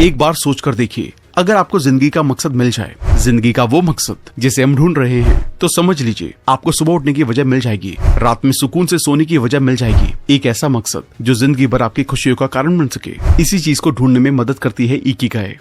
एक बार सोच कर देखिए, अगर आपको जिंदगी का मकसद मिल जाए, जिंदगी का वो मकसद जिसे हम ढूंढ रहे हैं, तो समझ लीजिए आपको सुबह उठने की वजह मिल जाएगी, रात में सुकून से सोने की वजह मिल जाएगी। एक ऐसा मकसद जो जिंदगी भर आपकी खुशियों का कारण बन सके। इसी चीज को ढूंढने में मदद करती है इकिगाई।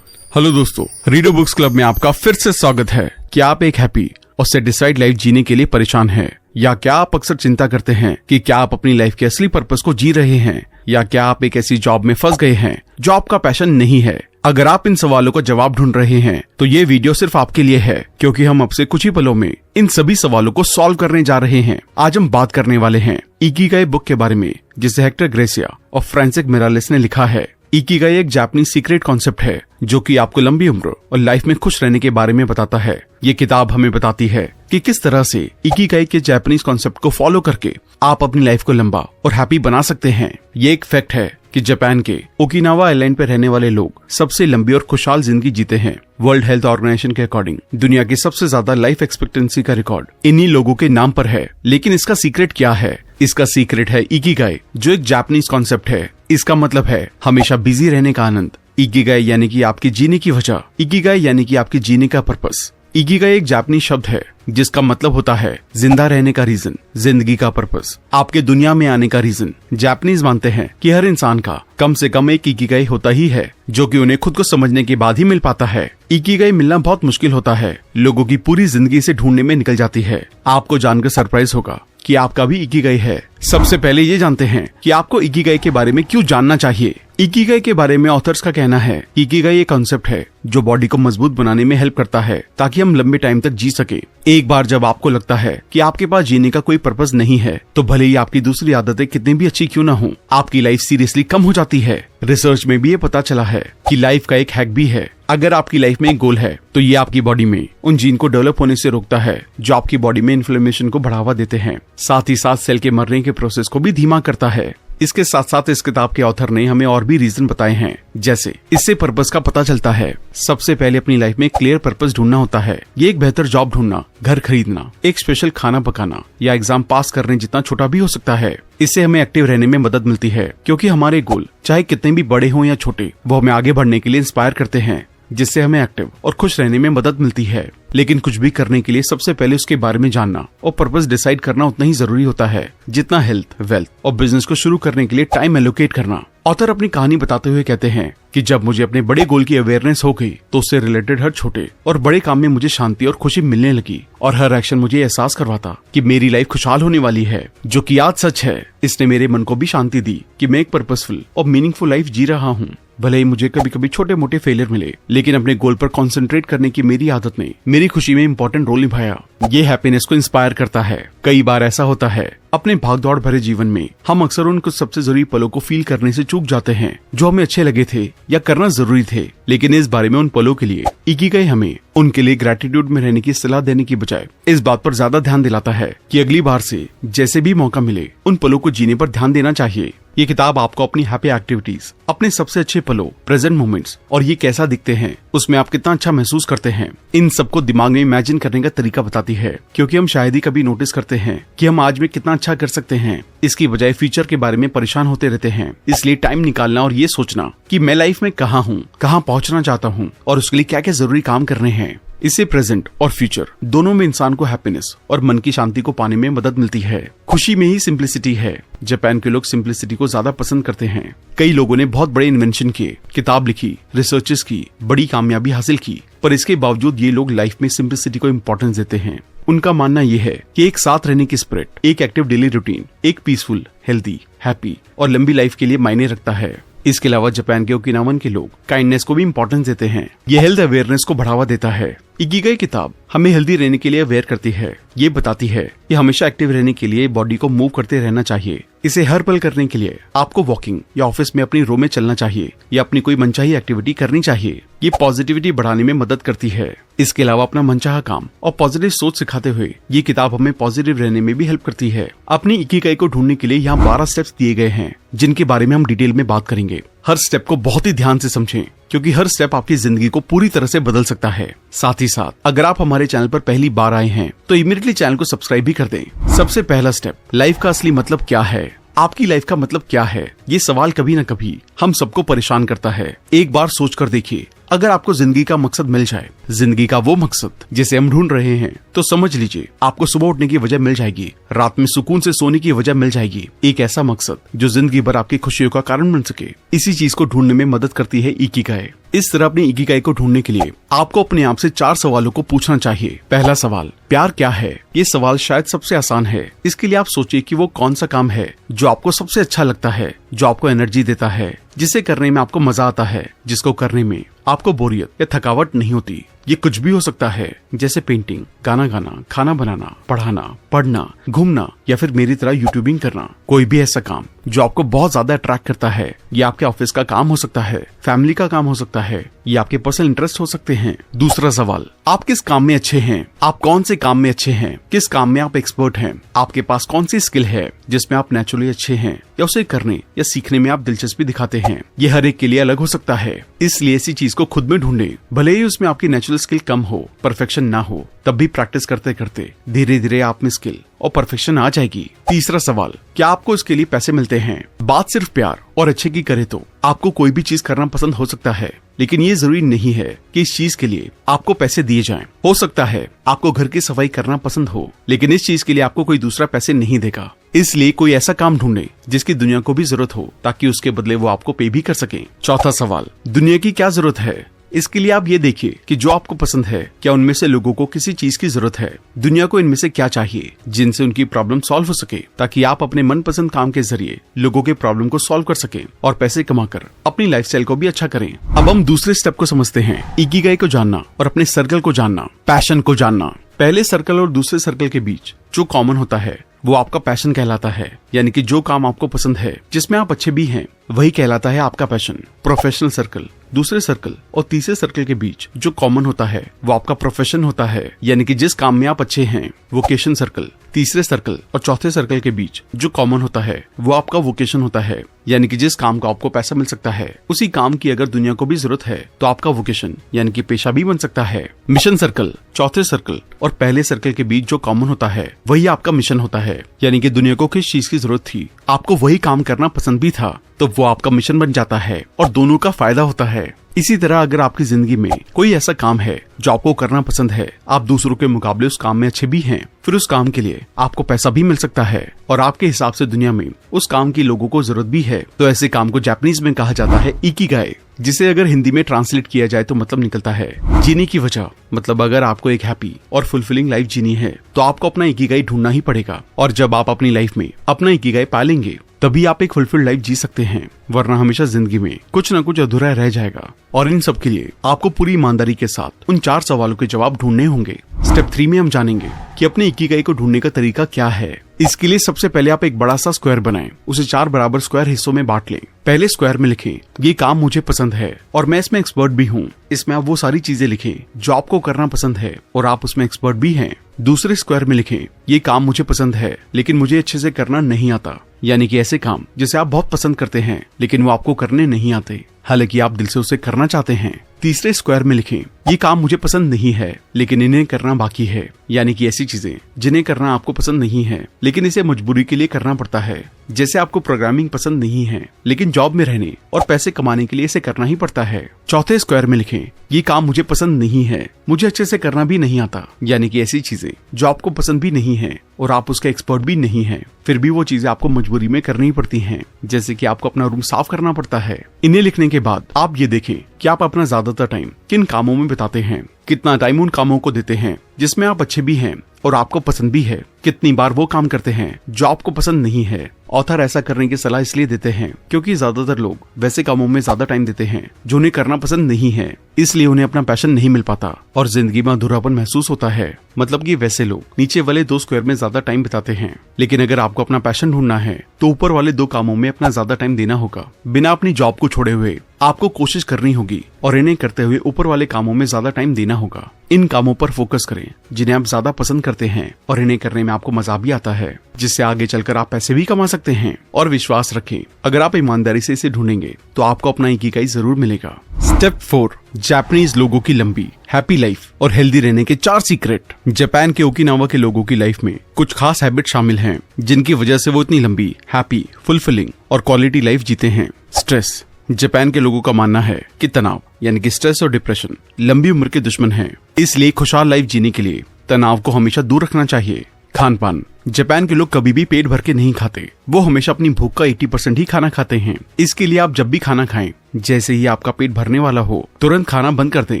हेलो दोस्तों, रीडर बुक्स क्लब में आपका फिर से स्वागत है। क्या आप एक हैप्पी और सेटिस्फाइड लाइफ जीने के लिए परेशान हैं? या क्या आप अक्सर चिंता करते हैं कि क्या आप अपनी लाइफ के असली पर्पस को जी रहे हैं? या क्या आप एक ऐसी जॉब में फंस गए हैं जो आपका पैशन नहीं है? अगर आप इन सवालों का जवाब ढूंढ रहे हैं तो ये वीडियो सिर्फ आपके लिए है, क्योंकि हम अब से कुछ ही पलों में इन सभी सवालों को सॉल्व करने जा रहे हैं। आज हम बात करने वाले हैं इकिगाई बुक के बारे में, जिसे हेक्टर ग्रेसिया और फ्रांसिस मिरालेस ने लिखा है। इकिगाई एक जापानीज सीक्रेट कॉन्सेप्ट है जो कि आपको लंबी उम्र और लाइफ में खुश रहने के बारे में बताता है। ये किताब हमें बताती है कि किस तरह से इकिगाई के जापानीज कॉन्सेप्ट को फॉलो करके आप अपनी लाइफ को लंबा और हैप्पी बना सकते हैं। ये एक फैक्ट है कि जापान के ओकिनावा आइलैंड पर रहने वाले लोग सबसे लंबी और खुशहाल जिंदगी जीते हैं। वर्ल्ड हेल्थ ऑर्गेनाइजेशन के अकॉर्डिंग दुनिया की सबसे ज्यादा लाइफ एक्सपेक्टेंसी का रिकॉर्ड इन्हीं लोगों के नाम पर है। लेकिन इसका सीक्रेट क्या है? इसका सीक्रेट है इकिगाई, जो एक जापानीज कॉन्सेप्ट है। इसका मतलब है हमेशा बिजी रहने का आनंद। इकिगाई यानी कि आपकी जीने की वजह, इकिगाई यानी कि आपकी जीने का पर्पस। इकिगाई एक जापानीज शब्द है जिसका मतलब होता है जिंदा रहने का रीजन, जिंदगी का पर्पस, आपके दुनिया में आने का रीजन। जापानीज मानते हैं कि हर इंसान का कम से कम एक इकिगाई होता ही है, जो कि उन्हें खुद को समझने के बाद ही मिल पाता है। इकिगाई मिलना बहुत मुश्किल होता है, लोगों की पूरी जिंदगी से ढूंढने में निकल जाती है। आपको जानकर सरप्राइज होगा कि आपका भी इकिगाई है। सबसे पहले ये जानते हैं कि आपको इकिगाई के बारे में क्यों जानना चाहिए। इकिगाई के बारे में ऑथर्स का कहना है कि इकिगाई एक कॉन्सेप्ट है जो बॉडी को मजबूत बनाने में हेल्प करता है, ताकि हम लंबे टाइम तक जी सके। एक बार जब आपको लगता है कि आपके पास जीने का कोई पर्पस नहीं है, तो भले ही आपकी दूसरी आदतें कितनी भी अच्छी क्यों ना हो, आपकी लाइफ सीरियसली कम हो जाती है। रिसर्च में भी ये पता चला है कि लाइफ का एक हैक भी है। अगर आपकी लाइफ में एक गोल है तो ये आपकी बॉडी में उन जीन को डेवलप होने से रोकता है जो आपकी बॉडी में इन्फ्लेमेशन को बढ़ावा देते हैं। साथ ही साथ सेल के मरने के प्रोसेस को भी धीमा करता है। इसके साथ साथ इस किताब के ऑथर ने हमें और भी रीजन बताए हैं, जैसे इससे पर्पस का पता चलता है। सबसे पहले अपनी लाइफ में क्लियर पर्पस ढूंढना होता है। ये एक बेहतर जॉब ढूंढना, घर खरीदना, एक स्पेशल खाना पकाना या एग्जाम पास करने जितना छोटा भी हो सकता है। इससे हमें एक्टिव रहने में मदद मिलती है, क्योंकि हमारे गोल चाहे कितने भी बड़े हों या छोटे, वो हमें आगे बढ़ने के लिए इंस्पायर करते हैं, जिससे हमें एक्टिव और खुश रहने में मदद मिलती है। लेकिन कुछ भी करने के लिए सबसे पहले उसके बारे में जानना और पर्पस डिसाइड करना उतना ही जरूरी होता है जितना हेल्थ, वेल्थ और बिजनेस को शुरू करने के लिए टाइम एलोकेट करना। ऑथर अपनी कहानी बताते हुए कहते हैं कि जब मुझे अपने बड़े गोल की अवेयरनेस हो गई, तो उससे रिलेटेड हर छोटे और बड़े काम में मुझे शांति और खुशी मिलने लगी, और हर एक्शन मुझे एहसास करवाता कि मेरी लाइफ खुशहाल होने वाली है, जो कि आज सच है। इसने मेरे मन को भी शांति दी कि मैं एक पर्पसफुल और मीनिंगफुल लाइफ जी रहा हूँ। भले ही मुझे कभी कभी छोटे मोटे फेलियर मिले, लेकिन अपने गोल पर कंसंट्रेट करने की मेरी आदत ने मेरी खुशी में इंपॉर्टेंट रोल निभाया। ये हैप्पीनेस को इंस्पायर करता है। कई बार ऐसा होता है अपने भागदौड़ भरे जीवन में हम अक्सर उन कुछ सबसे जरूरी पलों को फील करने से चूक जाते हैं जो हमें अच्छे लगे थे या करना जरूरी थे। लेकिन इस बारे में उन पलों के लिए इकिगाई हमें उनके लिए ग्रेटिट्यूड में रहने की सलाह देने की बजाय इस बात पर ज्यादा ध्यान दिलाता है कि अगली बार से जैसे भी मौका मिले उन पलों को जीने पर ध्यान देना चाहिए। ये किताब आपको अपनी हैप्पी एक्टिविटीज, अपने सबसे अच्छे पलों, प्रेजेंट मोमेंट्स और ये कैसा दिखते हैं, उसमें आप कितना अच्छा महसूस करते हैं, इन सबको दिमाग में इमेजिन करने का तरीका बताती है। क्योंकि हम शायद ही कभी नोटिस करते हैं कि हम आज में कितना अच्छा कर सकते हैं, इसकी बजाय फ्यूचर के बारे में परेशान होते रहते हैं। इसलिए टाइम निकालना और ये सोचना कि मैं लाइफ में कहाँ हूँ, कहाँ पहुँचना चाहता हूँ और उसके लिए क्या क्या जरूरी काम करने हैं, इससे प्रेजेंट और फ्यूचर दोनों में इंसान को हैप्पीनेस और मन की शांति को पाने में मदद मिलती है। खुशी में ही सिंप्लिसिटी है। जापान के लोग सिंप्लिसिटी को ज्यादा पसंद करते हैं। कई लोगों ने बहुत बड़े इन्वेंशन किए, किताब लिखी, रिसर्चेस की, बड़ी कामयाबी हासिल की, पर इसके बावजूद ये लोग लाइफ में सिंप्लिसिटी को इम्पोर्टेंस देते हैं। उनका मानना यह है कि एक साथ रहने की स्पिरिट, एक एक्टिव डेली रूटीन, एक पीसफुल, हेल्दी, हैप्पी और लंबी लाइफ के लिए मायने रखता है। इसके अलावा जापान के ओकिनावन के लोग काइंडनेस को भी इम्पोर्टेंस देते हैं। ये हेल्थ अवेयरनेस को बढ़ावा देता है। इकिगाई किताब हमें हेल्दी रहने के लिए अवेयर करती है। ये बताती है कि हमेशा एक्टिव रहने के लिए बॉडी को मूव करते रहना चाहिए। इसे हर पल करने के लिए आपको वॉकिंग या ऑफिस में अपनी रो में चलना चाहिए या अपनी कोई मनचाही एक्टिविटी करनी चाहिए। ये पॉजिटिविटी बढ़ाने में मदद करती है। इसके अलावा अपना मनचाहा काम और पॉजिटिव सोच सिखाते हुए ये किताब हमें पॉजिटिव रहने में भी हेल्प करती है। अपनी इकिगाई को ढूंढने के लिए यहाँ 12 स्टेप्स दिए गए हैं, जिनके बारे में हम डिटेल में बात करेंगे। हर स्टेप को बहुत ही ध्यान से समझें, क्योंकि हर स्टेप आपकी जिंदगी को पूरी तरह से बदल सकता है। साथ ही साथ अगर आप हमारे चैनल पर पहली बार आए हैं तो इमीडिएटली चैनल को सब्सक्राइब भी कर दें। सबसे पहला स्टेप, लाइफ का असली मतलब क्या है। आपकी लाइफ का मतलब क्या है? ये सवाल कभी न कभी हम सबको परेशान करता है। एक बार सोच कर देखिए, अगर आपको जिंदगी का मकसद मिल जाए, जिंदगी का वो मकसद जिसे हम ढूंढ रहे हैं, तो समझ लीजिए आपको सुबह उठने की वजह मिल जाएगी, रात में सुकून से सोने की वजह मिल जाएगी। एक ऐसा मकसद जो जिंदगी भर आपकी खुशियों का कारण बन सके। इसी चीज को ढूंढने में मदद करती है इकिगाई। इस तरह अपनी इकिगाई को ढूंढने के लिए आपको अपने आप से 4 सवालों को पूछना चाहिए। पहला सवाल, प्यार क्या है? ये सवाल शायद सबसे आसान है। इसके लिए आप सोचिए कि वो कौन सा काम है जो आपको सबसे अच्छा लगता है, जो आपको एनर्जी देता है, जिसे करने में आपको मजा आता है, जिसको करने में आपको बोरियत या थकावट नहीं होती। ये कुछ भी हो सकता है, जैसे पेंटिंग, गाना गाना, खाना बनाना, पढ़ाना, पढ़ना, घूमना या फिर मेरी तरह यूट्यूबिंग करना। कोई भी ऐसा काम जो आपको बहुत ज्यादा अट्रैक्ट करता है। ये आपके ऑफिस का काम हो सकता है, फैमिली का काम हो सकता है, ये आपके पर्सनल इंटरेस्ट हो सकते हैं। दूसरा सवाल, आप किस काम में अच्छे हैं? आप कौन से काम में अच्छे हैं? किस काम में आप एक्सपर्ट हैं? आपके पास कौन सी स्किल है जिसमें आप नेचुरली अच्छे हैं या उसे करने या सीखने में आप दिलचस्पी दिखाते हैं? ये हर एक के लिए अलग हो सकता है, इसलिए ऐसी चीज को खुद में ढूंढे। भले ही उसमें आपकी नेचुरल स्किल कम हो, परफेक्शन ना हो, तब भी प्रैक्टिस करते करते धीरे धीरे आप में स्किल और परफेक्शन आ जाएगी। तीसरा सवाल, क्या आपको इसके लिए पैसे मिलते हैं? बात सिर्फ प्यार और अच्छे की करे तो आपको कोई भी चीज करना पसंद हो सकता है, लेकिन ये जरूरी नहीं है कि इस चीज के लिए आपको पैसे दिए जाएं। हो सकता है आपको घर की सफाई करना पसंद हो, लेकिन इस चीज के लिए आपको कोई दूसरा पैसे नहीं देगा। इसलिए कोई ऐसा काम ढूंढे जिसकी दुनिया को भी जरूरत हो, ताकि उसके बदले वो आपको पे भी कर सके। चौथा सवाल, दुनिया की क्या जरूरत है? इसके लिए आप ये देखिए कि जो आपको पसंद है, क्या उनमें से लोगों को किसी चीज की जरूरत है? दुनिया को इनमें से क्या चाहिए जिनसे उनकी प्रॉब्लम सॉल्व हो सके, ताकि आप अपने मनपसंद काम के जरिए लोगों के प्रॉब्लम को सॉल्व कर सकें और पैसे कमाकर अपनी लाइफस्टाइल को भी अच्छा करें। अब हम दूसरे स्टेप को समझते हैं, इकिगाई को जानना और अपने सर्कल को जानना, पैशन को जानना। पहले सर्कल और दूसरे सर्कल के बीच जो कॉमन होता है वो आपका पैशन कहलाता है, यानी कि जो काम आपको पसंद है, जिसमें आप अच्छे भी हैं, वही कहलाता है आपका पैशन। प्रोफेशनल सर्कल, दूसरे सर्कल और तीसरे सर्कल के बीच जो कॉमन होता है वो आपका प्रोफेशन होता है, यानी कि जिस काम में आप अच्छे हैं। वोकेशन सर्कल, तीसरे सर्कल और चौथे सर्कल के बीच जो कॉमन होता है वो आपका वोकेशन होता है, यानी कि जिस काम का आपको पैसा मिल सकता है, उसी काम की अगर दुनिया को भी जरूरत है तो आपका वोकेशन यानी कि पेशा भी बन सकता है। मिशन सर्कल, चौथे सर्कल और पहले सर्कल के बीच जो कॉमन होता है वही आपका मिशन होता है, यानी कि दुनिया को किस चीज की जरूरत थी, आपको वही काम करना पसंद भी था, तो वो आपका मिशन बन जाता है और दोनों का फायदा होता है। इसी तरह अगर आपकी जिंदगी में कोई ऐसा काम है जो आपको करना पसंद है, आप दूसरों के मुकाबले उस काम में अच्छे भी हैं, फिर उस काम के लिए आपको पैसा भी मिल सकता है और आपके हिसाब से दुनिया में उस काम की लोगों को जरूरत भी है, तो ऐसे काम को जापानीज में कहा जाता है इकिगाई, जिसे अगर हिंदी में ट्रांसलेट किया जाए तो मतलब निकलता है जीने की वजह। मतलब अगर आपको एक हैप्पी और फुलफिलिंग लाइफ जीनी है तो आपको अपना इकिगाई ढूंढना ही पड़ेगा, और जब आप अपनी लाइफ में अपना इकिगाई पा लेंगे तभी आप एक फुलफिल्ड लाइफ जी सकते हैं, वरना हमेशा जिंदगी में कुछ न कुछ अधूरा रह जाएगा। और इन सब के लिए आपको पूरी ईमानदारी के साथ उन 4 सवालों के जवाब ढूंढने होंगे। स्टेप 3 में हम जानेंगे कि अपने इकिगाई को ढूंढने का तरीका क्या है। इसके लिए सबसे पहले आप एक बड़ा सा स्क्वायर बनाएं, उसे 4 बराबर स्क्वायर हिस्सों में बांट लें। पहले स्क्वायर में लिखें, ये काम मुझे पसंद है और मैं इसमें एक्सपर्ट भी हूँ। इसमें आप वो सारी चीजें लिखें जो आपको करना पसंद है और आप उसमें एक्सपर्ट भी हैं। दूसरे स्क्वायर में लिखें, ये काम मुझे पसंद है लेकिन मुझे अच्छे से करना नहीं आता, यानी कि ऐसे काम जिसे आप बहुत पसंद करते हैं लेकिन वो आपको करने नहीं आते, हालांकि आप दिल से उसे करना चाहते हैं। तीसरे स्क्वायर में लिखें, ये काम मुझे पसंद नहीं है लेकिन इन्हें करना बाकी है, यानी कि ऐसी चीजें जिन्हें करना आपको पसंद नहीं है लेकिन इसे मजबूरी के लिए करना पड़ता है। जैसे आपको प्रोग्रामिंग पसंद नहीं है लेकिन जॉब में रहने और पैसे कमाने के लिए इसे करना ही पड़ता है। चौथे स्क्वायर में लिखें, ये काम मुझे पसंद नहीं है, मुझे अच्छे से करना भी नहीं आता, यानी कि ऐसी चीजें जो आपको पसंद भी नहीं है और आप उसके एक्सपर्ट भी नहीं हैं, फिर भी वो चीजें आपको मजबूरी में करनी पड़ती हैं, जैसे कि आपको अपना रूम साफ करना पड़ता है। इन्हें लिखने के बाद आप ये देखें कि आप अपना ज्यादातर टाइम किन कामों में बिताते हैं, कितना टाइम उन कामों को देते हैं जिसमें आप अच्छे भी हैं और आपको पसंद भी है, कितनी बार वो काम करते हैं जो आपको पसंद नहीं है। ऑथर ऐसा करने की सलाह इसलिए देते हैं क्योंकि ज्यादातर लोग वैसे कामों में ज्यादा टाइम देते हैं जो उन्हें करना पसंद नहीं है, इसलिए उन्हें अपना पैशन नहीं मिल पाता और जिंदगी में अधूरापन महसूस होता है। मतलब कि वैसे लोग नीचे वाले 2 स्क्वायर में ज्यादा टाइम बिताते हैं, लेकिन अगर आपको अपना पैशन ढूंढना है तो ऊपर वाले 2 कामों में अपना ज्यादा टाइम देना होगा। बिना अपनी जॉब को छोड़े हुए आपको कोशिश करनी होगी और इन्हें करते हुए ऊपर वाले कामों में ज्यादा टाइम देना होगा। इन कामों पर फोकस करें जिन्हें आप ज्यादा पसंद करते हैं और इन्हें करने में आपको मजा भी आता है, जिससे आगे चलकर आप पैसे भी कमा सकते हैं। और विश्वास रखें, अगर आप ईमानदारी से इसे ढूंढेंगे तो आपको अपना इकिगाई जरूर मिलेगा। स्टेप 4, जापानीज लोगों की लंबी, हैप्पी लाइफ और हेल्दी रहने के 4 सीक्रेट। जापान के ओकिनावा के लोगों की लाइफ में कुछ खास हैबिट शामिल हैं, जिनकी वजह से वो इतनी लंबी, हैप्पी, फुलफिलिंग और क्वालिटी लाइफ जीते हैं। स्ट्रेस। जापान के लोगों का मानना है कि तनाव यानी कि स्ट्रेस और डिप्रेशन लंबी उम्र के दुश्मन हैं, इसलिए खुशहाल लाइफ जीने के लिए तनाव को हमेशा दूर रखना चाहिए। खान पान। जापान के लोग कभी भी पेट भर के नहीं खाते, वो हमेशा अपनी भूख का 80% ही खाना खाते हैं। इसके लिए आप जब भी खाना खाएं, जैसे ही आपका पेट भरने वाला हो, तुरंत खाना बंद कर दें।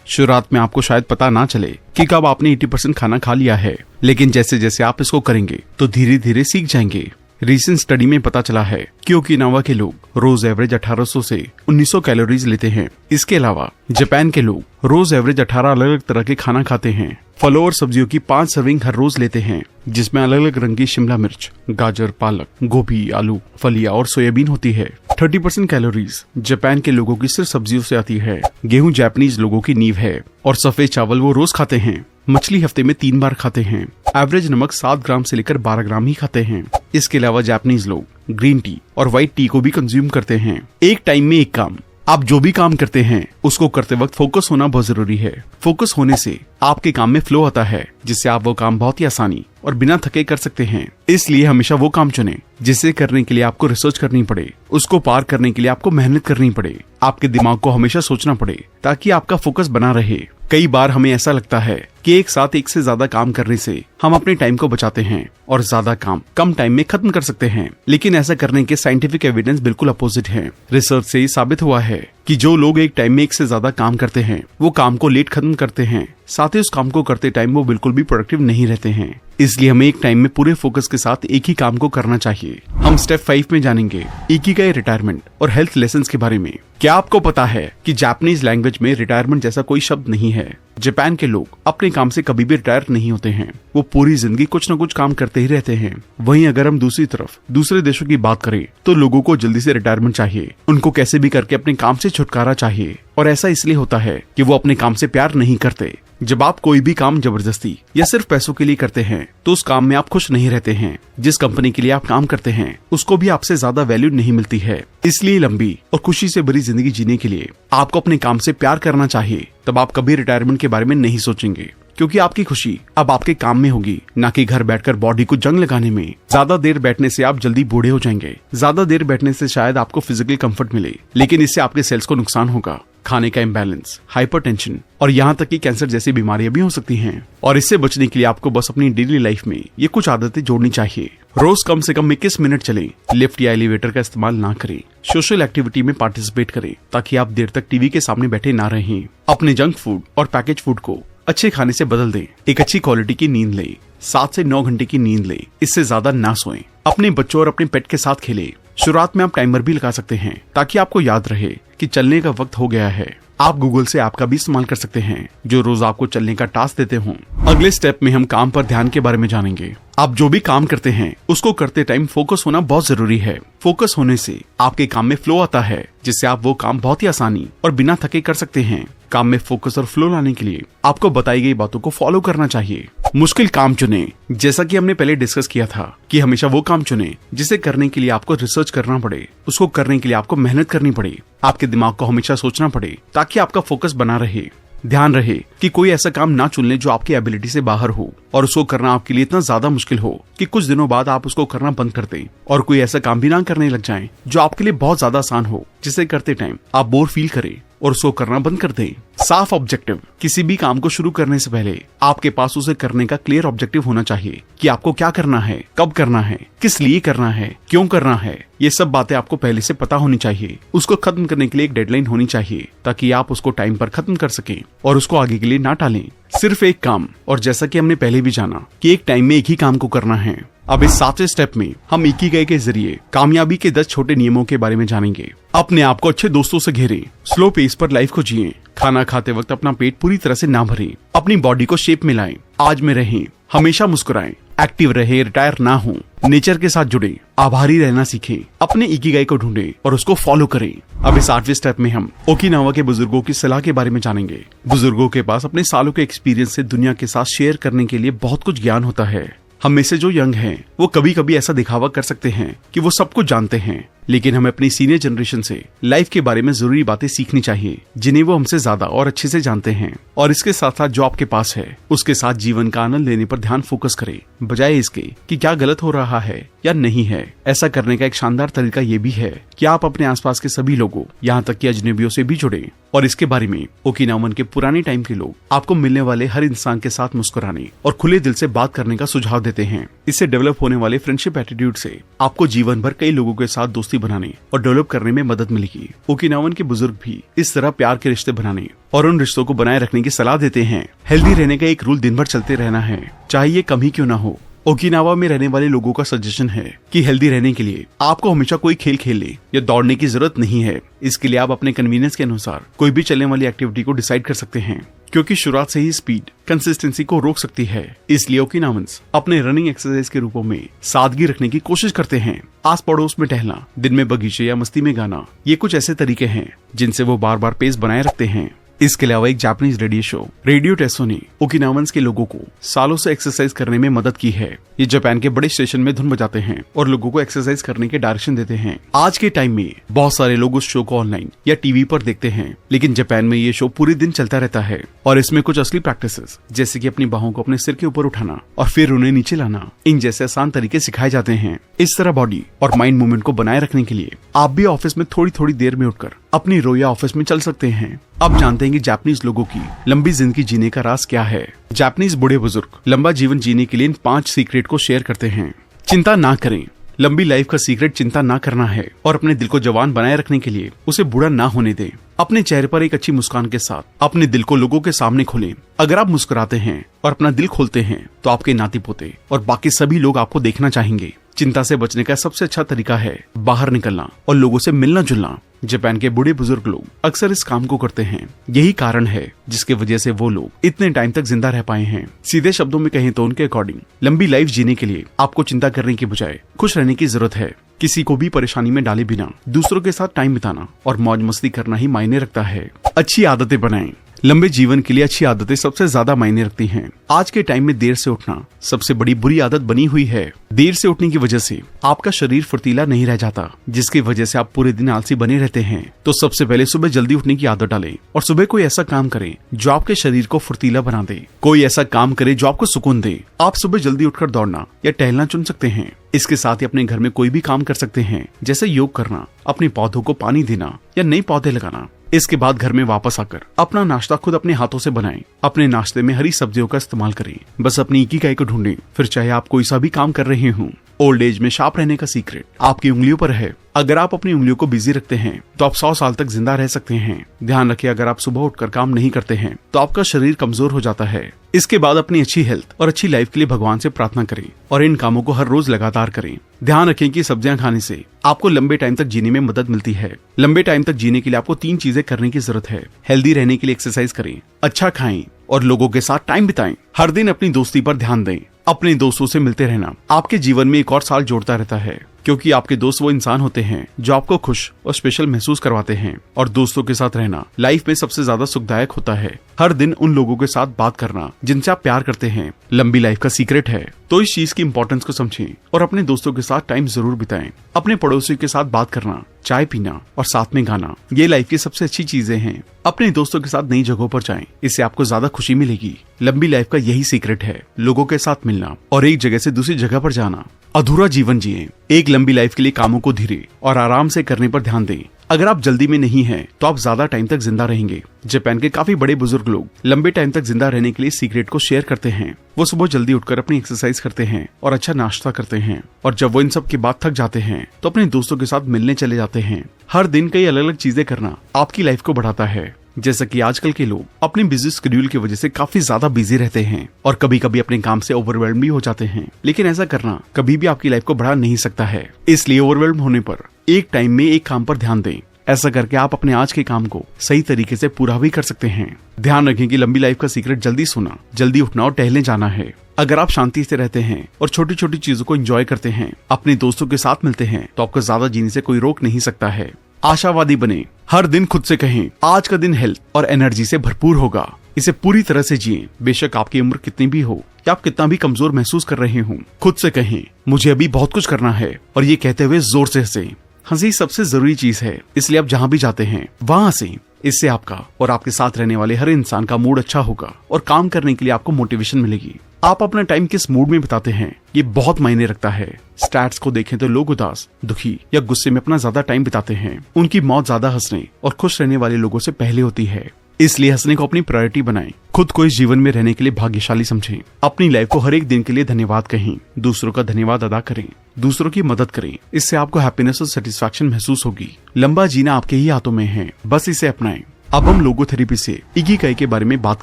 शुरुआत में आपको शायद पता ना चले कि कब आपने 80% खाना खा लिया है, लेकिन जैसे जैसे आप इसको करेंगे तो धीरे धीरे सीख जाएंगे। रीसेंट स्टडी में पता चला है कि ओकिनावा के लोग रोज एवरेज 1800 से 1900 कैलोरीज लेते हैं। इसके अलावा जापान के लोग रोज एवरेज 18 अलग अलग तरह के खाना खाते हैं। फलों और सब्जियों की 5 सर्विंग हर रोज लेते हैं, जिसमें अलग अलग रंग की शिमला मिर्च, गाजर, पालक, गोभी, आलू, फलियां और सोयाबीन होती है। 30% कैलोरीज जापान के लोगों की सिर्फ सब्जियों से आती है। गेहूं जापानीज लोगों की नींव है और सफेद चावल वो रोज खाते हैं। मछली हफ्ते में 3 बार खाते हैं। एवरेज नमक 7 ग्राम से लेकर 12 ग्राम ही खाते हैं। इसके अलावा जापानीज लोग ग्रीन टी और व्हाइट टी को भी कंज्यूम करते हैं। एक टाइम में एक काम। आप जो भी काम करते हैं उसको करते वक्त फोकस होना बहुत जरूरी है। फोकस होने से आपके काम में फ्लो आता है, जिससे आप वो काम बहुत ही आसानी और बिना थके कर सकते हैं। इसलिए हमेशा वो काम चुनें जिसे करने के लिए आपको रिसर्च करनी पड़े, उसको पार करने के लिए आपको मेहनत करनी पड़े, आपके दिमाग को हमेशा सोचना पड़े ताकि आपका फोकस बना रहे। कई बार हमें ऐसा लगता है कि एक साथ एक से ज्यादा काम करने से हम अपने टाइम को बचाते हैं और ज्यादा काम कम टाइम में खत्म कर सकते हैं, लेकिन ऐसा करने के साइंटिफिक एविडेंस बिल्कुल अपोजिट है। रिसर्च से साबित हुआ है कि जो लोग एक टाइम में एक से ज्यादा काम करते हैं वो काम को लेट खत्म करते हैं, साथ ही उस काम को करते टाइम वो बिल्कुल भी प्रोडक्टिव नहीं रहते हैं। इसलिए हमें एक टाइम में पूरे फोकस के साथ एक ही काम को करना चाहिए। हम स्टेप 5 में जानेंगे इकिगाई, रिटायरमेंट और हेल्थ लेसन्स के बारे में। क्या आपको पता है कि जापानीज लैंग्वेज में रिटायरमेंट जैसा कोई शब्द नहीं है। जापान के लोग अपने काम से कभी भी रिटायर नहीं होते हैं, वो पूरी जिंदगी कुछ न कुछ काम करते ही रहते हैं। वहीं अगर हम दूसरी तरफ दूसरे देशों की बात करें तो लोगों को जल्दी से रिटायरमेंट चाहिए, उनको कैसे भी करके अपने काम से छुटकारा चाहिए। और ऐसा इसलिए होता है कि वो अपने काम से प्यार नहीं करते। जब आप कोई भी काम जबरदस्ती या सिर्फ पैसों के लिए करते हैं तो उस काम में आप खुश नहीं रहते हैं। जिस कंपनी के लिए आप काम करते हैं उसको भी आपसे ज्यादा वैल्यू नहीं मिलती है। इसलिए लंबी और खुशी से भरी जिंदगी जीने के लिए आपको अपने काम से प्यार करना चाहिए। तब आप कभी रिटायरमेंट के बारे में नहीं सोचेंगे, क्योंकि आपकी खुशी अब आपके काम में होगी, ना कि घर बैठकर बॉडी को जंग लगाने में। ज्यादा देर बैठने से आप जल्दी बूढ़े हो जाएंगे। ज्यादा देर बैठने से शायद आपको फिजिकल कंफर्ट मिले, लेकिन इससे आपके सेल्स को नुकसान होगा। खाने का इम्बैलेंस, हाइपरटेंशन और यहाँ तक कि कैंसर जैसी बीमारियां भी हो सकती हैं। और इससे बचने के लिए आपको बस अपनी डेली लाइफ में ये कुछ आदतें जोड़नी चाहिए। रोज कम से कम 21 मिनट चलें, लिफ्ट या एलिवेटर का इस्तेमाल ना करें, सोशल एक्टिविटी में पार्टिसिपेट करें ताकि आप देर तक टीवी के सामने बैठे ना रहें। अपने जंक फूड और पैकेज फूड को अच्छे खाने से बदल दें। एक अच्छी क्वालिटी की नींद लें, 7 से 9 घंटे की नींद लें, इससे ज्यादा ना सोएं। अपने बच्चों और अपने पेट के साथ खेलें। शुरुआत में आप टाइमर भी लगा सकते हैं ताकि आपको याद रहे कि चलने का वक्त हो गया है। आप गूगल से ऐप का भी इस्तेमाल कर सकते हैं जो रोज आपको चलने का टास्क देते हों। अगले स्टेप में हम काम पर ध्यान के बारे में जानेंगे। आप जो भी काम करते हैं उसको करते टाइम फोकस होना बहुत जरूरी है। फोकस होने से आपके काम में फ्लो आता है, जिससे आप वो काम बहुत ही आसानी और बिना थके कर सकते हैं। काम में फोकस और फ्लो लाने के लिए आपको बताई गई बातों को फॉलो करना चाहिए। मुश्किल काम चुने, जैसा कि हमने पहले डिस्कस किया था कि हमेशा वो काम चुने जिसे करने के लिए आपको रिसर्च करना पड़े, उसको करने के लिए आपको मेहनत करनी पड़े, आपके दिमाग को हमेशा सोचना पड़े ताकि आपका फोकस बना रहे। ध्यान रहे कि कोई ऐसा काम ना चुन ले जो आपकी एबिलिटी से बाहर हो और उसको करना आपके लिए इतना ज्यादा मुश्किल हो कि कुछ दिनों बाद आप उसको करना बंद कर दें, और कोई ऐसा काम भी ना करने लग जाएं जो आपके लिए बहुत ज्यादा आसान हो, जिसे करते टाइम आप बोर फील करें और उसको करना बंद कर दें। साफ ऑब्जेक्टिव। किसी भी काम को शुरू करने से पहले आपके पास उसे करने का क्लियर ऑब्जेक्टिव होना चाहिए कि आपको क्या करना है, कब करना है, किस लिए करना है, क्यों करना है। ये सब बातें आपको पहले से पता होनी चाहिए। उसको खत्म करने के लिए एक डेडलाइन होनी चाहिए ताकि आप उसको टाइम पर खत्म कर सकें और उसको आगे के लिए ना टालें। सिर्फ एक काम, और जैसा कि हमने पहले भी जाना कि एक टाइम में एक ही काम को करना है। अब इस 7वें स्टेप में हम इकिगाई के जरिए कामयाबी के 10 छोटे नियमों के बारे में जानेंगे। अपने आप को अच्छे दोस्तों से घेरें, स्लो पेस पर लाइफ को जिएं, खाना खाते वक्त अपना पेट पूरी तरह से ना भरें, अपनी बॉडी को शेप में लाएं, आज में रहें, हमेशा मुस्कुराएं, एक्टिव रहे, रिटायर ना हो, नेचर के साथ जुड़े, आभारी रहना सीखें, अपने इकिगाई को ढूंढें और उसको फॉलो करें। अब इस 8वें स्टेप में हम ओकिनावा के बुजुर्गों की सलाह के बारे में जानेंगे। बुजुर्गों के पास अपने सालों के एक्सपीरियंस से दुनिया के साथ शेयर करने के लिए बहुत कुछ ज्ञान होता है। हम में से जो यंग हैं वो कभी कभी ऐसा दिखावा कर सकते हैं कि वो सब कुछ जानते हैं, लेकिन हमें अपनी सीनियर जनरेशन से लाइफ के बारे में जरूरी बातें सीखनी चाहिए जिन्हें वो हमसे ज्यादा और अच्छे से जानते हैं। और इसके साथ साथ जो आपके पास है उसके साथ जीवन का आनंद लेने पर ध्यान फोकस करें, बजाय इसके कि क्या गलत हो रहा है या नहीं है। ऐसा करने का एक शानदार तरीका ये भी है कि आप अपने आसपास के सभी लोगों, यहाँ तक कि अजनबियों से भी जुड़े। और इसके बारे में ओकिनावन के पुराने टाइम के लोग आपको मिलने वाले हर इंसान के साथ मुस्कुराने और खुले दिल से बात करने का सुझाव देते हैं। इससे डेवलप होने वाले फ्रेंडशिप एटीट्यूड से आपको जीवन भर कई लोगों के साथ दोस्ती बनाने और डेवलप करने में मदद मिलेगी। ओकिनावन के बुजुर्ग भी इस तरह प्यार के रिश्ते बनाने और उन रिश्तों को बनाए रखने की सलाह देते हैं। हेल्दी रहने का एक रूल दिन भर चलते रहना है, चाहे ये कम ही क्यों ना हो। ओकिनावा में रहने वाले लोगों का सजेशन है कि हेल्दी रहने के लिए आपको हमेशा कोई खेल खेलने या दौड़ने की जरूरत नहीं है। इसके लिए आप अपने कन्वीनियंस के अनुसार कोई भी चलने वाली एक्टिविटी को डिसाइड कर सकते हैं, क्योंकि शुरुआत से ही स्पीड कंसिस्टेंसी को रोक सकती है। इसलिए ओकिनावंस अपने रनिंग एक्सरसाइज के रूपों में सादगी रखने की कोशिश करते हैं। आस पड़ोस में टहलना, दिन में बगीचे या मस्ती में गाना, ये कुछ ऐसे तरीके हैं जिनसे वो बार बार पेस बनाए रखते हैं। इसके अलावा एक जापानीज रेडियो शो रेडियो टेसो ने ओकिनावंस के लोगों को सालों से एक्सरसाइज करने में मदद की है। ये जापान के बड़े स्टेशन में धुन बजाते हैं और लोगों को एक्सरसाइज करने के डायरेक्शन देते हैं। आज के टाइम में बहुत सारे लोग उस शो को ऑनलाइन या टीवी पर देखते हैं, लेकिन जापान में ये शो पूरे दिन चलता रहता है और इसमें कुछ असली प्रैक्टिसेस जैसे कि अपनी बाहों को अपने सिर के ऊपर उठाना और फिर उन्हें नीचे लाना, इन जैसे आसान तरीके सिखाए जाते हैं। इस तरह बॉडी और माइंड मूवमेंट को बनाए रखने के लिए आप भी ऑफिस में थोड़ी थोड़ी देर में उठकर अपनी रोया ऑफिस में चल सकते हैं। अब जानते हैं कि जापानीज लोगों की लंबी जिंदगी जीने का राज क्या है। जापानीज बूढ़े बुजुर्ग लंबा जीवन जीने के लिए इन 5 सीक्रेट को शेयर करते हैं। चिंता ना करें। लंबी लाइफ का सीक्रेट चिंता ना करना है और अपने दिल को जवान बनाए रखने के लिए उसे बूढ़ा ना होने दें। अपने चेहरे पर एक अच्छी मुस्कान के साथ अपने दिल को लोगों के सामने खोलें। अगर आप मुस्कुराते हैं और अपना दिल खोलते हैं तो आपके नाती पोते और बाकी सभी लोग आपको देखना चाहेंगे। चिंता से बचने का सबसे अच्छा तरीका है बाहर निकलना और लोगों से मिलना जुलना। जापान के बूढ़े बुजुर्ग लोग अक्सर इस काम को करते हैं। यही कारण है जिसकी वजह से वो लोग इतने टाइम तक जिंदा रह पाए हैं। सीधे शब्दों में कहें तो उनके अकॉर्डिंग लंबी लाइफ जीने के लिए आपको चिंता करने की बजाय खुश रहने की जरूरत है। किसी को भी परेशानी में डाले बिना दूसरों के साथ टाइम बिताना और मौज मस्ती करना ही मायने रखता है। अच्छी आदतें बनाएं। लंबे जीवन के लिए अच्छी आदतें सबसे ज्यादा मायने रखती हैं। आज के टाइम में देर से उठना सबसे बड़ी बुरी आदत बनी हुई है। देर से उठने की वजह से आपका शरीर फुर्तीला नहीं रह जाता, जिसकी वजह से आप पूरे दिन आलसी बने रहते हैं। तो सबसे पहले सुबह जल्दी उठने की आदत डालें और सुबह कोई ऐसा काम करें जो आपके शरीर को फुर्तीला बना दे। कोई ऐसा काम करे जो आपको सुकून दे। आप सुबह जल्दी उठकर दौड़ना या टहलना चुन सकते हैं। इसके साथ ही अपने घर में कोई भी काम कर सकते हैं, जैसे योग करना, अपने पौधों को पानी देना या नए पौधे लगाना। इसके बाद घर में वापस आकर अपना नाश्ता खुद अपने हाथों से बनाएं। अपने नाश्ते में हरी सब्जियों का इस्तेमाल करें। बस अपनी इकिगाई को ढूंढें, फिर चाहे आप कोई सा भी काम कर रहे हों। ओल्ड एज में शार्प रहने का सीक्रेट आपकी उंगलियों पर है। अगर आप अपनी उंगलियों को बिजी रखते हैं तो आप 100 साल तक जिंदा रह सकते हैं। ध्यान रखिए, अगर आप सुबह उठकर काम नहीं करते हैं तो आपका शरीर कमजोर हो जाता है। इसके बाद अपनी अच्छी हेल्थ और अच्छी लाइफ के लिए भगवान से प्रार्थना करें और इन कामों को हर रोज लगातार करें। ध्यान रखें कि सब्जियां खाने से आपको लंबे टाइम तक जीने में मदद मिलती है। लंबे टाइम तक जीने के लिए आपको 3 चीजें करने की जरूरत है। हेल्दी रहने के लिए एक्सरसाइज करें, अच्छा खाएं और लोगों के साथ टाइम बिताएं। हर दिन अपनी दोस्ती पर ध्यान दें। अपने दोस्तों से मिलते रहना आपके जीवन में एक और साल जोड़ता रहता है, क्योंकि आपके दोस्त वो इंसान होते हैं जो आपको खुश और स्पेशल महसूस करवाते हैं। और दोस्तों के साथ रहना लाइफ में सबसे ज्यादा सुखदायक होता है। हर दिन उन लोगों के साथ बात करना जिनसे आप प्यार करते हैं लंबी लाइफ का सीक्रेट है। तो इस चीज की इम्पोर्टेंस को समझें और अपने दोस्तों के साथ टाइम जरूर बिताएं। अपने पड़ोसियों के साथ बात करना, चाय पीना और साथ में गाना, ये लाइफ की सबसे अच्छी चीजें हैं। अपने दोस्तों के साथ नई जगहों पर जाएं, इससे आपको ज्यादा खुशी मिलेगी। लंबी लाइफ का यही सीक्रेट है, लोगों के साथ मिलना और एक जगह से दूसरी जगह पर जाना। अधूरा जीवन जिए। एक लंबी लाइफ के लिए कामों को धीरे और आराम से करने पर ध्यान दें। अगर आप जल्दी में नहीं हैं, तो आप ज्यादा टाइम तक जिंदा रहेंगे। जापान के काफी बड़े बुजुर्ग लोग लंबे टाइम तक जिंदा रहने के लिए सीक्रेट को शेयर करते हैं। वो सुबह जल्दी उठकर अपनी एक्सरसाइज करते हैं और अच्छा नाश्ता करते हैं, और जब वो इन सब के बाद थक जाते हैं तो अपने दोस्तों के साथ मिलने चले जाते हैं। हर दिन कई अलग अलग चीजें करना आपकी लाइफ को बढ़ाता है। जैसा कि आजकल के लोग अपने बिजी शेड्यूल की वजह से काफी ज्यादा बिजी रहते हैं और कभी कभी अपने काम से ओवरवेल्म भी हो जाते हैं, लेकिन ऐसा करना कभी भी आपकी लाइफ को बढ़ा नहीं सकता है। इसलिए ओवरवेल्म होने पर एक टाइम में एक काम पर ध्यान दें। ऐसा करके आप अपने आज के काम को सही तरीके से पूरा भी कर सकते हैं। ध्यान रखें कि लंबी लाइफ का सीक्रेट जल्दी सोना, जल्दी उठना और टहलने जाना है। अगर आप शांति से रहते हैं और छोटी छोटी चीजों को एंजॉय करते हैं, अपने दोस्तों के साथ मिलते हैं, तो आपको ज्यादा जीने से कोई रोक नहीं सकता है। आशावादी बने। हर दिन खुद से कहें, आज का दिन हेल्थ और एनर्जी से भरपूर होगा। इसे पूरी तरह से जिए। बेशक आपकी उम्र कितनी भी हो, या आप कितना भी कमजोर महसूस कर रहे हो, खुद से कहें मुझे अभी बहुत कुछ करना है, और ये कहते हुए जोर से हंसे। हंसी सबसे जरूरी चीज है, इसलिए आप जहाँ भी जाते हैं वहाँ हंसे। इससे आपका और आपके साथ रहने वाले हर इंसान का मूड अच्छा होगा और काम करने के लिए आपको मोटिवेशन मिलेगी। आप अपना टाइम किस मूड में बिताते हैं ये बहुत मायने रखता है। स्टैट्स को देखें तो लोग उदास, दुखी या गुस्से में अपना ज्यादा टाइम बिताते हैं। उनकी मौत ज्यादा हंसने और खुश रहने वाले लोगों से पहले होती है। इसलिए हंसने को अपनी प्रायोरिटी बनाएं। खुद को इस जीवन में रहने के लिए भाग्यशाली समझें। अपनी लाइफ को हर एक दिन के लिए धन्यवाद कहें। दूसरों का धन्यवाद अदा करें। दूसरों की मदद करें। इससे आपको हैप्पीनेस और सेटिस्फैक्शन महसूस होगी। लंबा जीना आपके ही हाथों में है, बस इसे अपनाएं। अब हम लोगोथेरेपी से इकिगाई के बारे में बात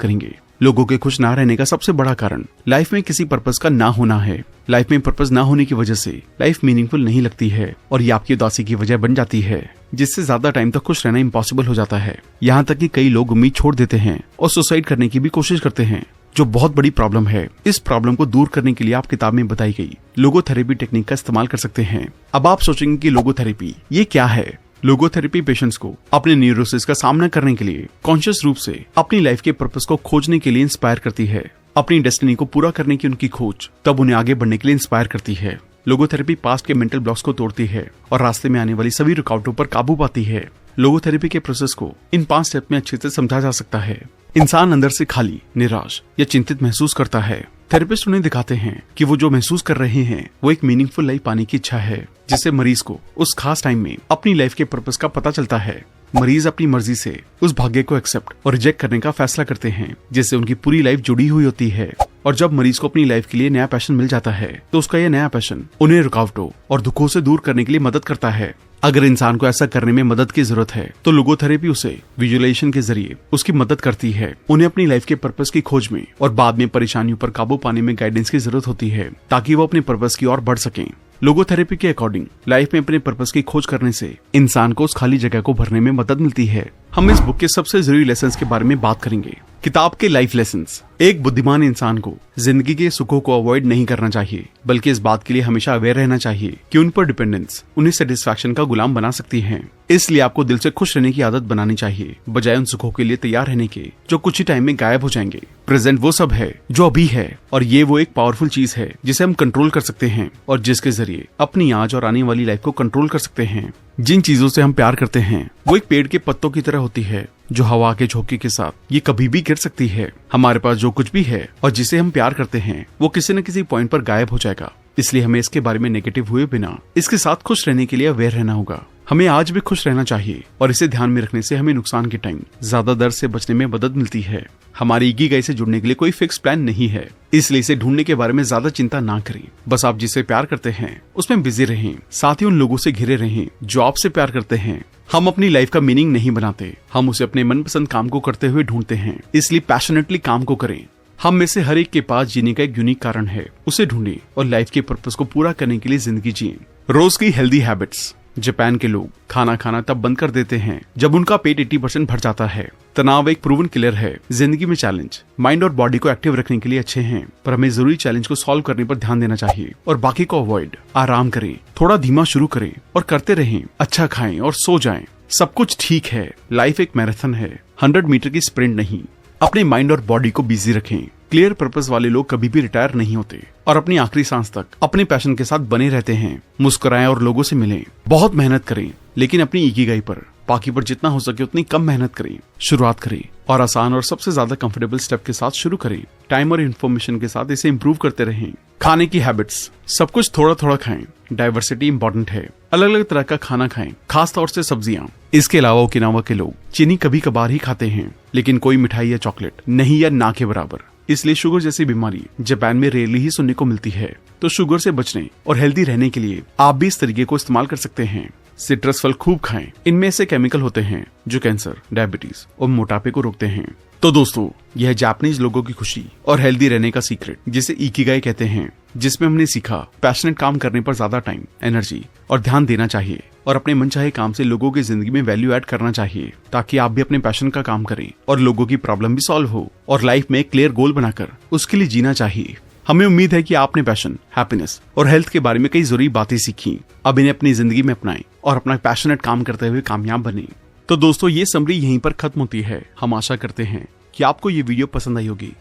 करेंगे। लोगों के खुश ना रहने का सबसे बड़ा कारण लाइफ में किसी पर्पस का ना होना है। लाइफ में पर्पस ना होने की वजह से लाइफ मीनिंगफुल नहीं लगती है और ये आपकी उदासी की वजह बन जाती है, जिससे ज्यादा टाइम तक खुश रहना इम्पॉसिबल हो जाता है। यहाँ तक कि कई लोग उम्मीद छोड़ देते हैं और सुसाइड करने की भी कोशिश करते हैं, जो बहुत बड़ी प्रॉब्लम है। इस प्रॉब्लम को दूर करने के लिए आप किताब में बताई गई लोगोथेरेपी टेक्निक का इस्तेमाल कर सकते हैं। अब आप सोचेंगे कि लोगोथेरेपी ये क्या है। लोगोथेरेपी पेशेंट्स को अपने न्यूरोसिस का सामना करने के लिए कॉन्शियस रूप से अपनी लाइफ के पर्पस को खोजने के लिए इंस्पायर करती है। अपनी डेस्टिनी को पूरा करने की उनकी खोज तब उन्हें आगे बढ़ने के लिए इंस्पायर करती है। लोगोथेरेपी पास्ट के मेंटल ब्लॉक्स को तोड़ती है और रास्ते में आने वाली सभी रुकावटों पर काबू पाती है। लोगोथेरेपी के प्रोसेस को इन 5 स्टेप में अच्छे से समझा जा सकता है। इंसान अंदर से खाली, निराश या चिंतित महसूस करता है। थेरेपिस्ट उन्हें दिखाते हैं कि वो जो महसूस कर रहे हैं वो एक मीनिंगफुल लाइफ पाने की इच्छा है, जिससे मरीज को उस खास टाइम में अपनी लाइफ के पर्पस का पता चलता है। मरीज अपनी मर्जी से उस भाग्य को एक्सेप्ट और रिजेक्ट करने का फैसला करते हैं, जिससे उनकी पूरी लाइफ जुड़ी हुई होती है। और जब मरीज को अपनी लाइफ के लिए नया पैशन मिल जाता है तो उसका यह नया पैशन उन्हें रुकावटों और दुखों से दूर करने के लिए मदद करता है। अगर इंसान को ऐसा करने में मदद की जरूरत है तो लोगोथेरेपी उसे विजुअलाइजेशन के जरिए उसकी मदद करती है। उन्हें अपनी लाइफ के पर्पस की खोज में और बाद में परेशानियों पर काबू पाने में गाइडेंस की जरूरत होती है, ताकि वो अपने पर्पस की ओर बढ़ सकें। लोगोथेरेपी के अकॉर्डिंग लाइफ में अपने पर्पस की खोज करने से इंसान को उस खाली जगह को भरने में मदद मिलती है। हम इस बुक के सबसे जरूरी लेसन्स के बारे में बात करेंगे। किताब के लाइफ लेसन्स। एक बुद्धिमान इंसान को जिंदगी के सुखों को अवॉइड नहीं करना चाहिए, बल्कि इस बात के लिए हमेशा अवेयर रहना चाहिए कि उन पर डिपेंडेंस उन्हें सेटिस्फैक्शन का गुलाम बना सकती है। इसलिए आपको दिल से खुश रहने की आदत बनानी चाहिए, बजाय उन सुखों के लिए तैयार रहने के जो कुछ ही टाइम में गायब हो जाएंगे। प्रेजेंट वो सब है जो अभी है, और ये वो एक पावरफुल चीज है जिसे हम कंट्रोल कर सकते हैं और जिसके जरिए अपनी आज और आने वाली लाइफ को कंट्रोल कर सकते हैं। जिन चीजों से हम प्यार करते हैं वो एक पेड़ के पत्तों की तरह होती है, जो हवा के झोंके के साथ ये कभी भी गिर सकती है। हमारे पास जो कुछ भी है और जिसे हम प्यार करते हैं वो किसी न किसी पॉइंट पर गायब हो जाएगा। इसलिए हमें इसके बारे में नेगेटिव हुए बिना इसके साथ खुश रहने के लिए अवेयर रहना होगा। हमें आज भी खुश रहना चाहिए और इसे ध्यान में रखने से हमें नुकसान के टाइम ज्यादा दर्द से बचने में मदद मिलती है। हमारी इकिगाई से जुड़ने के लिए कोई फिक्स प्लान नहीं है, इसलिए इसे ढूंढने के बारे में ज्यादा चिंता ना करें। बस आप जिसे प्यार करते हैं उसमें बिजी रहें, साथ ही उन लोगों से घिरे रहें जो आपसे प्यार करते हैं। हम अपनी लाइफ का मीनिंग नहीं बनाते, हम उसे अपने मनपसंद काम को करते हुए ढूंढते हैं। इसलिए पैशनेटली काम को करें। हम में से हर एक के पास जीने का एक यूनिक कारण है, उसे ढूंढें और लाइफ के पर्पस को पूरा करने के लिए जिंदगी जिएं। रोज की हेल्दी हैबिट्स। जापान के लोग खाना खाना तब बंद कर देते हैं जब उनका पेट 80% भर जाता है। तनाव एक प्रूवन किलर है। जिंदगी में चैलेंज माइंड और बॉडी को एक्टिव रखने के लिए अच्छे हैं, पर हमें जरूरी चैलेंज को सॉल्व करने पर ध्यान देना चाहिए और बाकी को अवॉइड। आराम करें, थोड़ा धीमा शुरू करें और करते रहें। अच्छा खाएं और सो जाएं। सब कुछ ठीक है। लाइफ एक मैराथन है, 100 मीटर की स्प्रिंट नहीं। अपने माइंड और बॉडी को बिजी रखें। क्लियर पर्पस वाले लोग कभी भी रिटायर नहीं होते और अपनी आखिरी सांस तक अपने पैशन के साथ बने रहते हैं। मुस्कुराएं और लोगों से मिलें। बहुत मेहनत करें, लेकिन अपनी इकिगाई पर बाकी पर जितना हो सके उतनी कम मेहनत करें। शुरुआत करें और आसान और सबसे ज्यादा कंफर्टेबल स्टेप के साथ शुरू करें। टाइम और इन्फॉर्मेशन के साथ इसे इम्प्रूव करते रहें। खाने की हैबिट्स। सब कुछ थोड़ा थोड़ा खाएं। डाइवर्सिटी इंपॉर्टेंट है। अलग अलग तरह का खाना खाएं, खास तौर से सब्जियां। इसके अलावा ओकिनावा के लोग चीनी कभी कभार ही खाते हैं, लेकिन कोई मिठाई या चॉकलेट नहीं या ना के बराबर। इसलिए शुगर जैसी बीमारी जापान में रेयरली ही सुनने को मिलती है। तो शुगर से बचने और हेल्दी रहने के लिए आप भी इस तरीके को इस्तेमाल कर सकते हैं। सिट्रस फल खूब खाएं। इनमें ऐसे केमिकल होते हैं जो कैंसर, डायबिटीज और मोटापे को रोकते हैं। तो दोस्तों, यह जापानीज लोगों की खुशी और हेल्दी रहने का सीक्रेट, जिसे इकिगाई कहते हैं, जिसमें हमने सीखा पैशनेट काम करने पर ज्यादा टाइम, एनर्जी और ध्यान देना चाहिए और अपने मनचाहे काम से लोगों की जिंदगी में वैल्यू ऐड करना चाहिए, ताकि आप भी अपने पैशन का काम करें और लोगों की प्रॉब्लम भी सॉल्व हो और लाइफ में एक क्लियर गोल बनाकर उसके लिए जीना चाहिए। हमें उम्मीद है कि आपने पैशन, हैप्पीनेस और हेल्थ के बारे में कई जरूरी बातें सीखी। अब इन्हें अपनी जिंदगी में अपनाएं और अपना पैशनेट काम करते हुए कामयाब बने। तो दोस्तों, ये समरी यहीं पर खत्म होती है। हम आशा करते हैं कि आपको ये वीडियो पसंद आई होगी।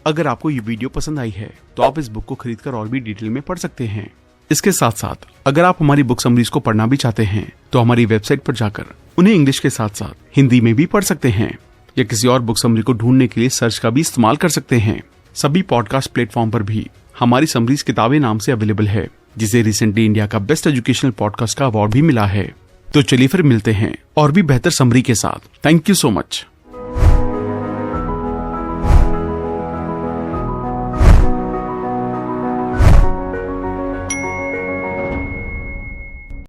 अगर आपको ये वीडियो पसंद आई है तो आप इस बुक को खरीदकर और भी डिटेल में पढ़ सकते हैं। इसके साथ साथ अगर आप हमारी बुक समरीज को पढ़ना भी चाहते हैं तो हमारी वेबसाइट पर जाकर उन्हें इंग्लिश के साथ साथ हिंदी में भी पढ़ सकते हैं, या किसी और बुक समरी को ढूंढने के लिए सर्च का भी इस्तेमाल कर सकते हैं। सभी पॉडकास्ट प्लेटफॉर्म पर भी हमारी समरीज किताबें नाम से अवेलेबल है, जिसे रिसेंटली इंडिया का बेस्ट एजुकेशनल पॉडकास्ट का अवार्ड भी मिला है। तो चलिए फिर मिलते हैं और भी बेहतर समरी के साथ। Thank you so much.